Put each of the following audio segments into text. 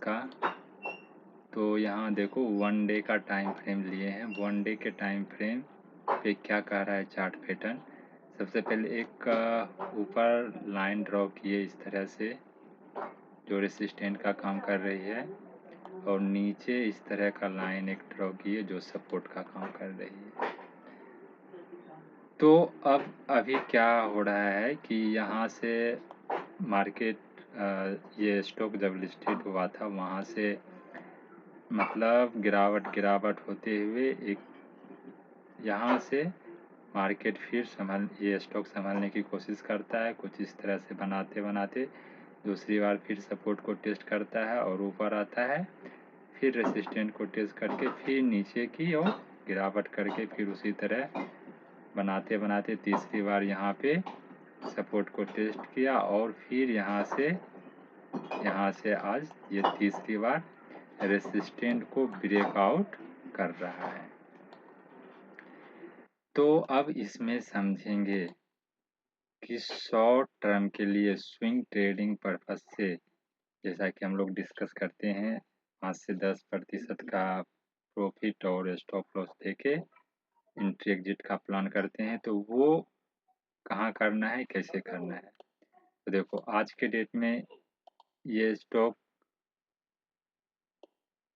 का। तो यहाँ देखो 1 डे का टाइम फ्रेम लिए हैं। 1 डे के टाइम फ्रेम पे क्या कह रहा है चार्ट पैटर्न। सबसे पहले एक ऊपर लाइन ड्रॉ किए इस तरह से, जो रेसिस्टेंट का काम कर रही है, और नीचे इस तरह का लाइन एक ड्रॉ किए जो सपोर्ट का काम कर रही है। तो अब अभी क्या हो रहा है कि यहाँ से मार्केट ये स्टॉक जब लिस्टेड हुआ था वहाँ से मतलब गिरावट होते हुए एक यहाँ से मार्केट फिर ये स्टॉक संभालने की कोशिश करता है। कुछ इस तरह से बनाते दूसरी बार फिर सपोर्ट को टेस्ट करता है और ऊपर आता है, फिर रेसिस्टेंट को टेस्ट करके फिर नीचे की और गिरावट करके फिर उसी तरह बनाते तीसरी बार यहाँ पे सपोर्ट को टेस्ट किया और फिर यहाँ से आज ये तीसरी बार रेसिस्टेंट को ब्रेकआउट कर रहा है। तो अब इसमें समझेंगे कि शॉर्ट टर्म के लिए स्विंग ट्रेडिंग पर्पज से, जैसा कि हम लोग डिस्कस करते हैं, 5 से 10% का प्रॉफिट और स्टॉप लॉस देके एंट्री एग्जिट का प्लान करते हैं। तो वो कहाँ करना है, कैसे करना है। तो देखो आज के डेट में ये स्टॉक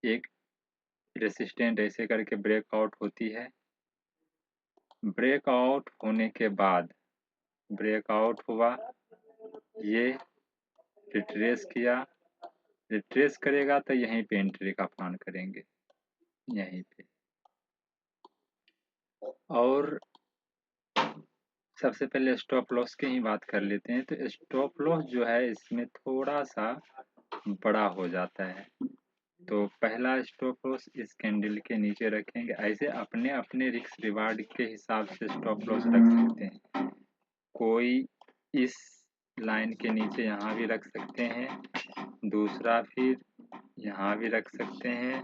एक रेसिस्टेंट ऐसे करके ब्रेकआउट होती है। ब्रेकआउट होने के बाद ब्रेकआउट हुआ, ये रिट्रेस किया, रिट्रेस करेगा तो यहीं पे एंट्री का प्लान करेंगे यहीं पे। और सबसे पहले स्टॉप लॉस की ही बात कर लेते हैं। तो स्टॉप लॉस जो है इसमें थोड़ा सा बड़ा हो जाता है। तो पहला स्टॉप लॉस इस कैंडल के नीचे रखेंगे। ऐसे अपने अपने रिस्क रिवार्ड के हिसाब से स्टॉप लॉस रख सकते हैं। कोई इस लाइन के नीचे यहाँ भी रख सकते हैं, दूसरा फिर यहाँ भी रख सकते हैं,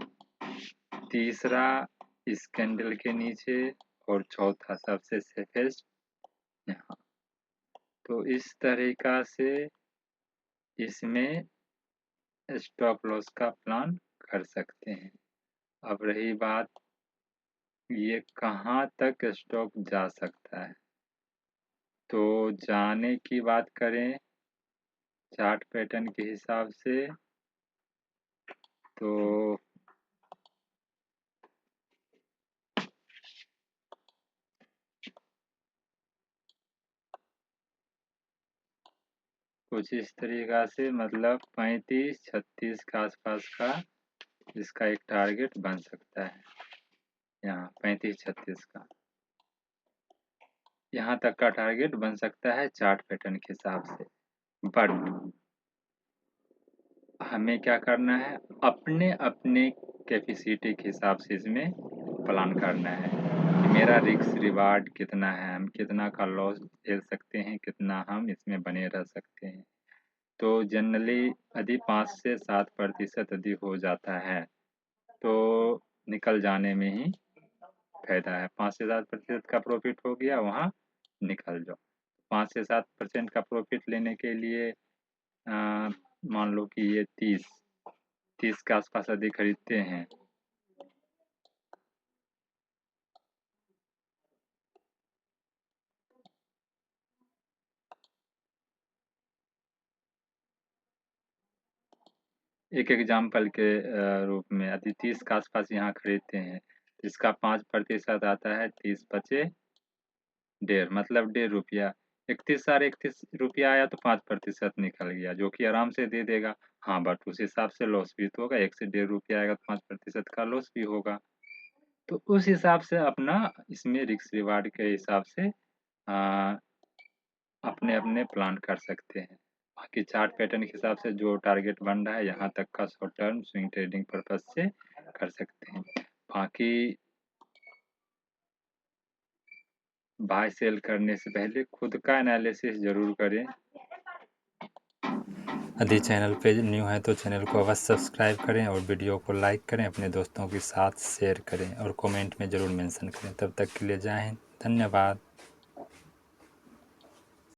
तीसरा इस कैंडल के नीचे, और चौथा सबसे सेफेस्ट यहाँ। तो इस तरीका से इसमें स्टॉप लॉस का प्लान कर सकते हैं। अब रही बात ये कहाँ तक स्टॉक जा सकता है। तो जाने की बात करें चार्ट पैटर्न के हिसाब से, तो कुछ इस तरीका से मतलब 35-36 के आसपास का इसका एक टारगेट बन सकता है। यहाँ 35-36 का यहाँ तक का टारगेट बन सकता है चार्ट पैटर्न के हिसाब से। बट हमें क्या करना है, अपने अपने कैपेसिटी के हिसाब से इसमें प्लान करना है कि मेरा रिस्क रिवार्ड कितना है, हम कितना का लॉस झेल सकते हैं, कितना हम इसमें बने रह सकते हैं। तो जनरली यदि 5 से 7% यदि हो जाता है तो निकल जाने में ही फायदा है। 5 से 7% का प्रॉफिट हो गया, वहाँ निकल जाओ। 5 से 7% का प्रॉफिट लेने के लिए मान लो कि ये 30 के आसपास यदि खरीदते हैं एक एग्जाम्पल के रूप में, यदि 30 के आसपास यहाँ खरीदते हैं तो इसका 5% आता है, 30 बचे 1.5, मतलब 1.5 रुपया। 31 रुपया आया तो 5% निकल गया, जो कि आराम से दे देगा। हाँ बट उस हिसाब से लॉस भी तो होगा, 1 से 1.5 रुपया आएगा तो 5% का लॉस भी होगा। तो उस हिसाब से अपना इसमें रिस्क रिवार्ड के हिसाब से अपने अपने प्लान कर सकते हैं। बाकी चार्ट पैटर्न के हिसाब से जो टारगेट बन रहा है यहाँ तक का short term swing trading purpose से कर सकते हैं। बाकी बाय सेल करने से पहले खुद का एनालिसिस जरूर करें। यदि चैनल पे न्यू है तो चैनल को अवश्य सब्सक्राइब करें और वीडियो को लाइक करें, अपने दोस्तों के साथ शेयर करें और कमेंट में ज़रूर मेंशन करें। तब तक के लिए जय हिंद, धन्यवाद।